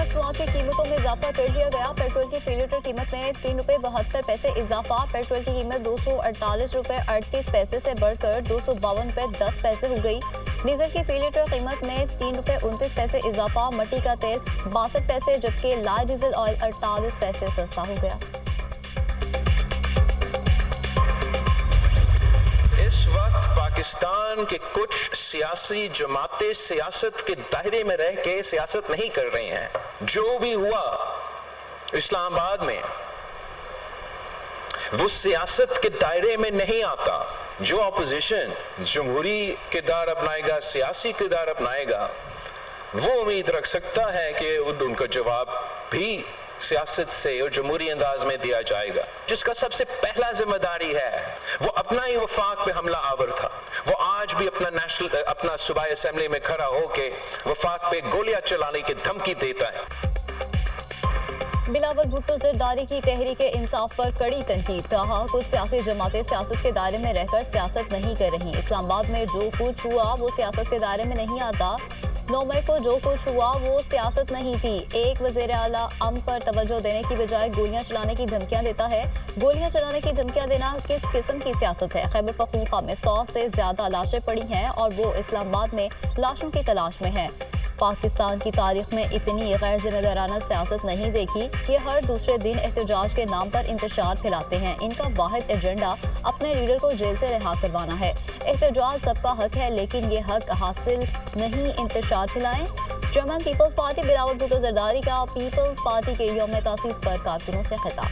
मसनूआत की कीमतों में इजाफा कर दिया गया। पेट्रोल की फी लीटर कीमत में ₹3.72 इजाफा। पेट्रोल की कीमत ₹248.38 से बढ़कर ₹252.10 हो गई। डीजल की फी लीटर कीमत में ₹3.29 इजाफा। मट्टी का तेल 62 पैसे जबकि लाइट डीजल ऑयल 48 पैसे सस्ता हो गया। इस वक्त पाकिस्तान के कुछ सियासी जमातें सियासत के दायरे में रह के सियासत नहीं कर रही हैं। जो भी हुआ इस्लामाबाद में वो सियासत के दायरे में नहीं आता। जो अपोजिशन जमहूरी किरदार अपनाएगा, सियासी किरदार अपनाएगा, वो उम्मीद रख सकता है कि उनका जवाब भी सियासत से और जमहूरी अंदाज में दिया जाएगा। जिसका सबसे पहला जिम्मेदारी है वो अपना ही वफाक पे हमला आवर था। वो आज भी अपना सूबाई असेंबली में खड़ा होके वफाक पे गोलियां चलाने की धमकी देता है। बिलावल भुट्टो जरदारी की तहरीक इंसाफ पर कड़ी तनकीद। कहा कुछ सियासी जमातें सियासत के दायरे में रहकर सियासत नहीं कर रही। इस्लामाबाद में जो कुछ हुआ वो सियासत के दायरे में नहीं आता। 9 मई को जो कुछ हुआ वो सियासत नहीं थी। एक वज़ीर आला अमन पर तवज्जो देने की बजाय गोलियां चलाने की धमकियां देता है। गोलियां चलाने की धमकियां देना किस किस्म की सियासत है? खैबर पख्तूनख्वा में 100 से ज्यादा लाशें पड़ी हैं और वो इस्लामाबाद में लाशों की तलाश में है। पाकिस्तान की तारीख में इतनी गैर जिम्मेदाराना सियासत नहीं देखी। ये हर दूसरे दिन एहतजाज के नाम पर इंतशार फैलाते हैं। इनका वाहिद एजेंडा अपने लीडर को जेल से रिहा करवाना है। एहतजाज सबका हक है लेकिन ये हक हासिल नहीं इंतशार फैलाएं। Chairman people's party Bilawal Bhutto Zardari का पीपल्स पार्टी के यौम तासीस पर कारकुनों से खिताब।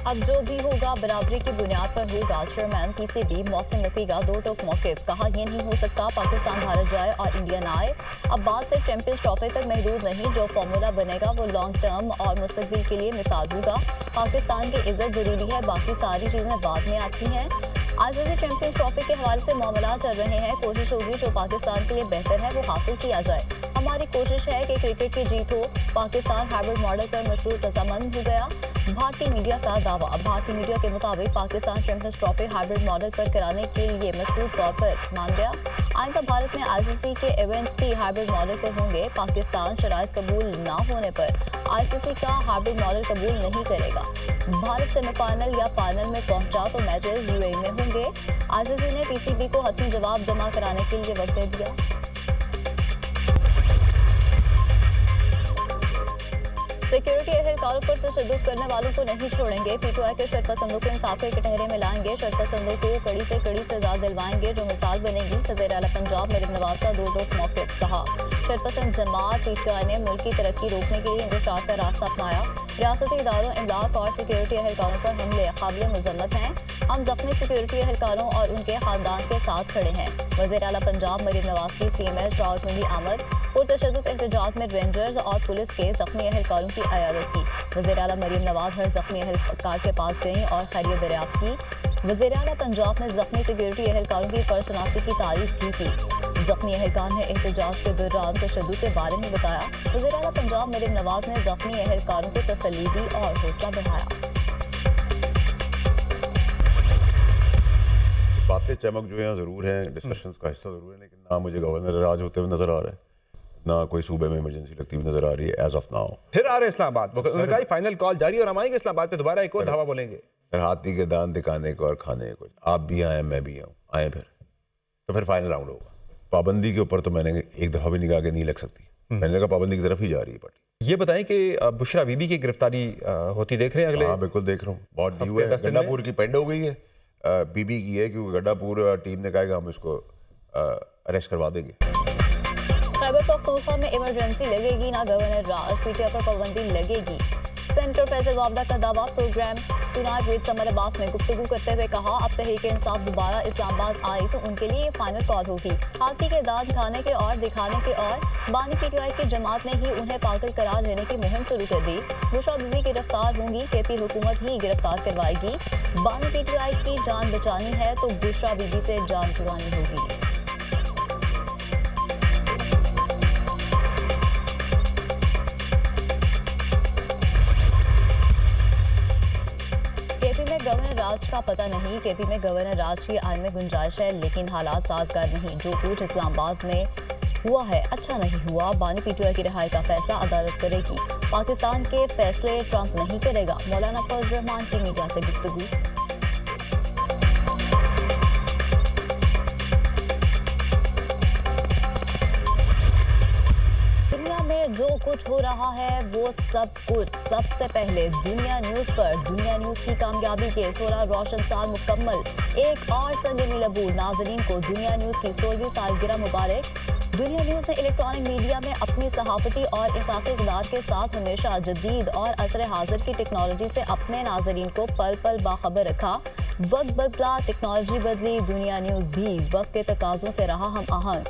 अब जो भी होगा बराबरी की बुनियाद पर होगा। चेयरमैन पीसीबी मोहसिन नकवी का दो टोक मौक़िफ़। कहा यह नहीं हो सकता पाकिस्तान भारत जाए और इंडिया ना आए। अब बात से चैंपियंस ट्रॉफी तक महदूद नहीं। जो फार्मूला बनेगा वो लॉन्ग टर्म और मुस्तकबिल के लिए मिसाल होगा। पाकिस्तान की इज्जत जरूरी है, बाकी सारी चीज़ें बाद में आती हैं। आईसीसी चैंपियंस ट्रॉफी के हवाले से मामला चल रहे हैं। कोशिश होगी जो पाकिस्तान के लिए बेहतर है वो हासिल किया जाए। हमारी कोशिश है कि क्रिकेट की जीत हो। पाकिस्तान हाइब्रिड मॉडल पर मशरूत रजामंद हो गया। भारतीय मीडिया का दावा। भारतीय मीडिया के मुताबिक Pakistan champions trophy hybrid model पर कराने के लिए मशरूत तौर पर मान गया। आइंदा भारत में आईसीसी के इवेंट्स भी हाइब्रिड मॉडल पर होंगे। पाकिस्तान शराइत कबूल ना होने पर आईसीसी का हाइब्रिड मॉडल कबूल नहीं करेगा। भारत सेमीफाइनल या फाइनल में पहुंचा तो मैचेस यूएई में होंगे। आईसीसी ने पीसीबी को हतमी जवाब जमा कराने के लिए वक्त दे दिया। सिक्योरिटी एहलकारों पर तशद्दुद करने वालों को नहीं छोड़ेंगे। पीटीआई के शरपसंदों को इंसाफ के कटहरे में लाएंगे। शरपसंदों को कड़ी से कड़ी सजा दिलवाएंगे जो मिसाल बनेगी। वज़ीर आला पंजाब मरीम नवाज का दो टोक मौक़िफ़। कहा शरपसंद जमात पीटीआई ने मुल्क की तरक्की रोकने के लिए इंतशार का रास्ता अपनाया। रियासती इदारों, इमलाक और सिक्योरिटी एहलकारों पर हमले काबिल मज़म्मत हैं। हम ज़ख्मी सिक्योरिटी एहलकारों और उनके खानदान के साथ खड़े हैं। वज़ीर आला पंजाब मरीम नवाज की सीएमएस रावलपिंडी आमद। पुरतशद्दुद एहतजाज में रेंजर्स और पुलिस के ज़ख्मी एहलकारों की अयादत की। वज़ीर आला मरीम नवाज हर ज़ख्मी एहलकार के पास गईं और खैरियत दरियाफ्त की। वज़ीर आला पंजाब ने ज़ख्मी सिक्योरिटी एहलकारों की फर्शनासी की तारीफ भी की। ज़ख्मी एहलकार ने एहतजाज के दौरान तशद्दुद के बारे में बताया। वज़ीर आला पंजाब मरीम नवाज ने ज़ख्मी एहलकारों को तसल्ली दी और हौसला बढ़ाया। बातें चमक जो यहाँ ज़रूर हैं, डिस्कशंस का हिस्सा ज़रूर है, लेकिन ना मुझे गवर्नर राज होते हुए नज़र आ रहा है, ना कोई सूबे में इमरजेंसी लगती हुई नजर आ रही है एज ऑफ नाउ। फिर आ रहे इस्लामाबाद, उन्होंने कहा फाइनल कॉल जारी और हम आएंगे इस्लामाबाद पे दोबारा एक और धावा बोलेंगे। फिर हाथी के दान दिखाने को और खाने को, आप भी आए मैं भी आऊँ, आए फिर तो फिर फाइनल राउंड होगा। पाबंदी के ऊपर तो मैंने एक दफ़ा भी निगाह के नहीं लग सकती। मैंने कहा पाबंदी की तरफ ही जा रही है पार्टी। ये बताएं कि बुशरा बीबी की गिरफ्तारी होती देख रहे हैं अगले? हाँ बिल्कुल देख रहा हूँ। बहुत ड्यू है, गड्डापुर की पेंड हो गई है, बीबी की है क्योंकि गड्डापुर टीम ने कहा कि हम इसको अरेस्ट करवा देंगे। खैबर पख्तूनख्वा में इमरजेंसी लगेगी ना गवर्नर राज। पीटीआई पर पाबंदी लगेगी। सेंटर फैसल वाबला का दावा। Program tonight with Samar Abbas में गुफ्तगू करते हुए कहा अब तहरीक इंसाफ दोबारा इस्लामाबाद आई तो उनके लिए फाइनल कॉल होगी। हाथी के दांत खाने के और दिखाने के और बानी पीटीआई की जमात ने ही उन्हें पागल करार देने की मुहिम शुरू कर दी। बुशरा बीबी गिरफ्तार होंगी, केपी हुकूमत ही गिरफ्तार करवाएगी। बानी पीटीआई की जान बचानी है तो बुशरा बीबी से जान छुड़ानी होगी। गवर्नर राज का पता नहीं। केपी में गवर्नर राज की आइन में गुंजाइश है, लेकिन हालात साजगार नहीं। जो कुछ इस्लामाबाद में हुआ है अच्छा नहीं हुआ। बानी पीटीआई की रिहाई का फैसला अदालत करेगी। पाकिस्तान के फैसले ट्रंप नहीं करेगा। मौलाना फजल रहमान की मीडिया से गुफ्तगू। जो कुछ हो रहा है वो सब कुछ सबसे पहले दुनिया न्यूज पर। दुनिया न्यूज की कामयाबी के 16 रोशन साल मुकम्मल। एक और संगीनी लबूर नाजरीन को दुनिया न्यूज की 16वीं सालगिरह मुबारक। दुनिया न्यूज ने इलेक्ट्रॉनिक मीडिया में अपनी सहाफती और इंसाफी इक़दार के साथ हमेशा जदीद और असर हाजिर की टेक्नोलॉजी से अपने नाजरीन को पल पल बाखबर रखा। वक्त बदला, टेक्नोलॉजी बदली, दुनिया न्यूज भी वक्त के तकाजों से रहा हम आहंग।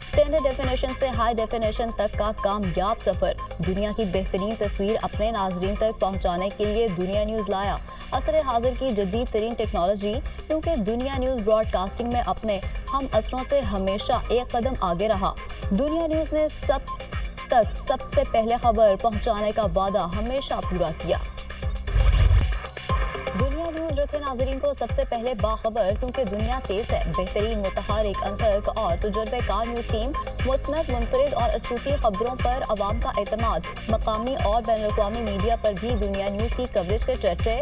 स्टैंडर्ड डेफिनेशन से हाई डेफिनेशन तक का कामयाब सफर। दुनिया की बेहतरीन तस्वीर अपने नाजरीन तक पहुंचाने के लिए दुनिया न्यूज लाया असर हाजिर की जदीद तरीन टेक्नोलॉजी, क्योंकि दुनिया न्यूज ब्रॉडकास्टिंग में अपने हम असरों से हमेशा एक कदम आगे रहा। दुनिया न्यूज ने सब तक सबसे पहले खबर पहुंचाने का वादा हमेशा पूरा किया। दुनिया न्यूज रखे नाजरीन को सबसे पहले बाखबर, क्योंकि दुनिया तेज है। बेहतरीन, मुतहरिक, अंतक और तजुर्बेकार न्यूज टीम मुस्तनद, मुनफरिद और अछूती खबरों पर अवाम का एतमाद। मकामी और बैनुल-अक़वामी मीडिया पर भी दुनिया न्यूज की कवरेज के चर्चे।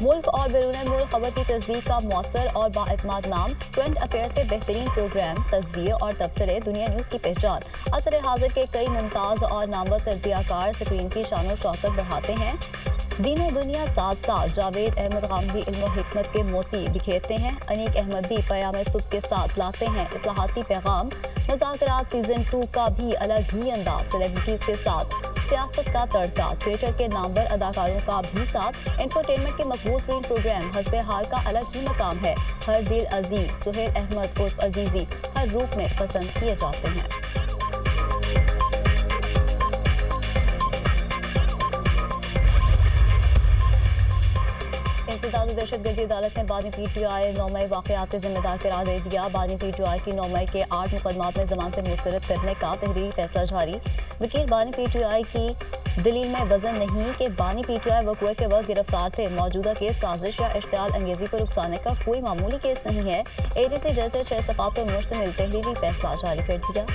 मुल्क और बैरून मुल्क खबर की तस्दीक का मौसर और बाएतमाद नाम। करंट अफेयर्स के बेहतरीन प्रोग्राम, तज्ज़िये और तबसरे दुनिया न्यूज की पहचान। असर हाजिर के कई मुमताज़ और नामवर तज्ज़ियाकार स्क्रीन की शान और शौकत बढ़ाते हैं। दीनों दुनिया साथ साथ जावेद अहमद गामदी इल्म और हिकमत के मोती बिखेरते हैं। अनीक अहमद भी पयाम सुबह के साथ लाते हैं इस्लाहाती पैगाम। मज़ाकरात सीजन 2 का भी अलग ही अंदाज। सेलिब्रिटीज़ के साथ सियासत का तड़का। थिएटर के नामवर अदाकारों का भी साथ। एंटरटेनमेंट के मकबूल तरीन प्रोग्राम हस्बे हाल का अलग ही मकाम है। हर दिल अजीज सुहेल अहमद उर्फ अजीजी हर रूप में पसंद किए जाते हैं। इंसदाद दहशतगर्दी अदालत ने बानी पीटीआई 9 मई वाक़यात के जिम्मेदार करार दे दिया। बानी पीटीआई की 9 मई के 8 मुकदमात में जमानतें मुस्तरद करने का तहरीरी फैसला जारी। वकील बानी पीटीआई की दलील में वजन नहीं कि बानी पीटीआई वक़ुए के वक्त गिरफ्तार थे। मौजूदा केस साजिश या इश्तियाल अंगेजी पर उकसाने का कोई मामूली केस नहीं है। एडीसी जज ने 6 सफ़ात पर मुश्तमिल तहरीरी फैसला जारी कर दिया।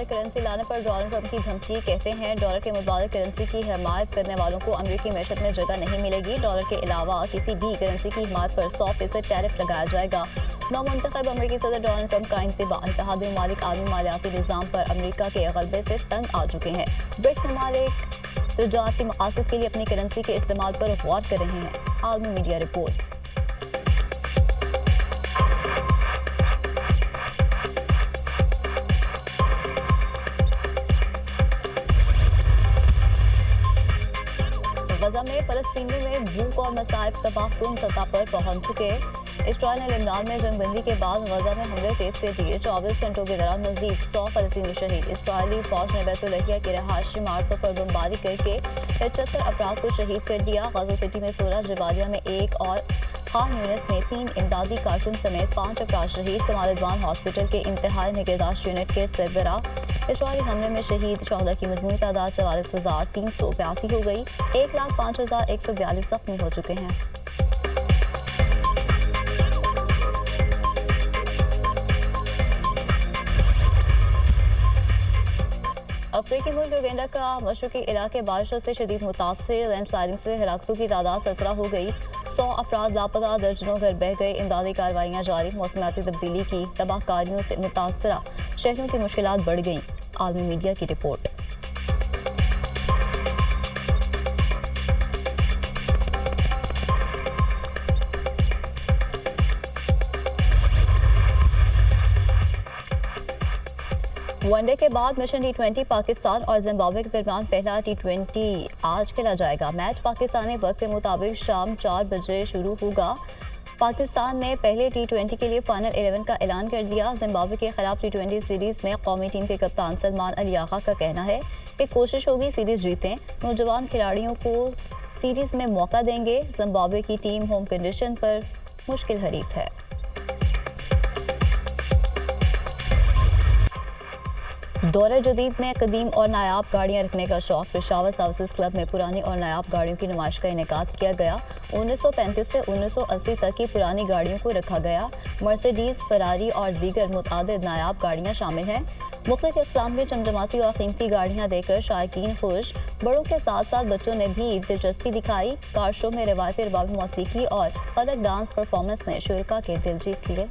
करेंसी लाने पर डॉलर ट्रंप की धमकी। कहते हैं डॉलर के मुताबिक करेंसी की हिमायत करने वालों को अमेरिकी मैशत में जगह नहीं मिलेगी। डॉलर के अलावा किसी भी करेंसी की हिमायत पर 100% टैरिफ लगाया जाएगा। नौमुंतखब अमेरिकी सदर डोनाल्ड ट्रंप का इंतबाह। इत्तेहादी ममालिक आलमी मालियाती निज़ाम पर अमेरिका के गलबे से तंग आ चुके हैं। ब्रिक्स ममालिक तजारती मकासद के लिए अपनी करेंसी के इस्तेमाल पर गौर कर रहे हैं। आलमी मीडिया रिपोर्ट्स। गजा में फलस्तीनियों में भूख और मसाइब तबाहकुन सतह पर पहुंच चुके। इस्राईल ने लबनान में जंगबंदी के बाद गजा में हमले तेज कर दिए। 24 घंटों के दौरान मजीद 100 फलस्तीनी शहीद। इस्राईली फौज ने बैतुल-लहिया के रहायशी इमारतों पर बमबारी करके 75 अफराद को शहीद कर दिया। गजा सिटी में 16, जबालिया में 1 और खान यूनिस में 3 इमदादी कारकुन समेत 5 अफराद शहीद। कमाल अदवान हॉस्पिटल के इंतहाई निगहदाश्त यूनिट के सरबराह। इस्राईली हमले में शहीद 14 की मजमूई तादाद 44,382 हो गई। 1,05,142 जख्मी हो चुके हैं। अफ्रीकी मुल्क युगांडा का मशरकी इलाके बारिशों से शदीद मुतासिर। लैंडस्लाइडिंग से हलाकतों की तादाद 17 हो गई। 100 अफराद लापता, दर्जनों घर बह गए। इमदादी कार्रवाइयाँ जारी। मौसमियाती तब्दीली की तबाहकारियों से मुतासरा शहरों की मुश्किलात बढ़ गईं। आलमी मीडिया की रिपोर्ट। वनडे के बाद मिशन T20 पाकिस्तान और जिम्बाब्वे के दरमियान पहला T20 आज खेला जाएगा। मैच पाकिस्तानी वक्त के मुताबिक शाम 4 बजे शुरू होगा। पाकिस्तान ने पहले T20 के लिए फाइनल 11 का ऐलान कर दिया। जिम्बाब्वे के खिलाफ T20 सीरीज में कौमी टीम के कप्तान सलमान अली आगा का कहना है कि कोशिश होगी सीरीज जीतें। नौजवान खिलाड़ियों को सीरीज में मौका देंगे। जिम्बाब्वे की टीम होम कंडीशन पर मुश्किल हरीफ है। दौरे जदीद में कदीम और नायाब गाड़ियां रखने का शौक। पेशावर सर्विसेज क्लब में पुरानी और नायाब गाड़ियों की नुमाइश का इनेकाद किया गया। 1935 से 1980 तक की पुरानी गाड़ियों को रखा गया। मर्सिडीज, फरारी और दीगर मुतअद्दिद नायाब गाड़ियां शामिल हैं। मुख्तलिफ इक़साम की चमचमाती और कीमती गाड़ियां देखकर शायकीन खुश। बड़ों के साथ साथ बच्चों ने भी दिलचस्पी दिखाई। कार शो में रिवायती रबाबी मौसीकी और अलग डांस परफॉर्मेंस ने शुरा के दिल जीत लिए।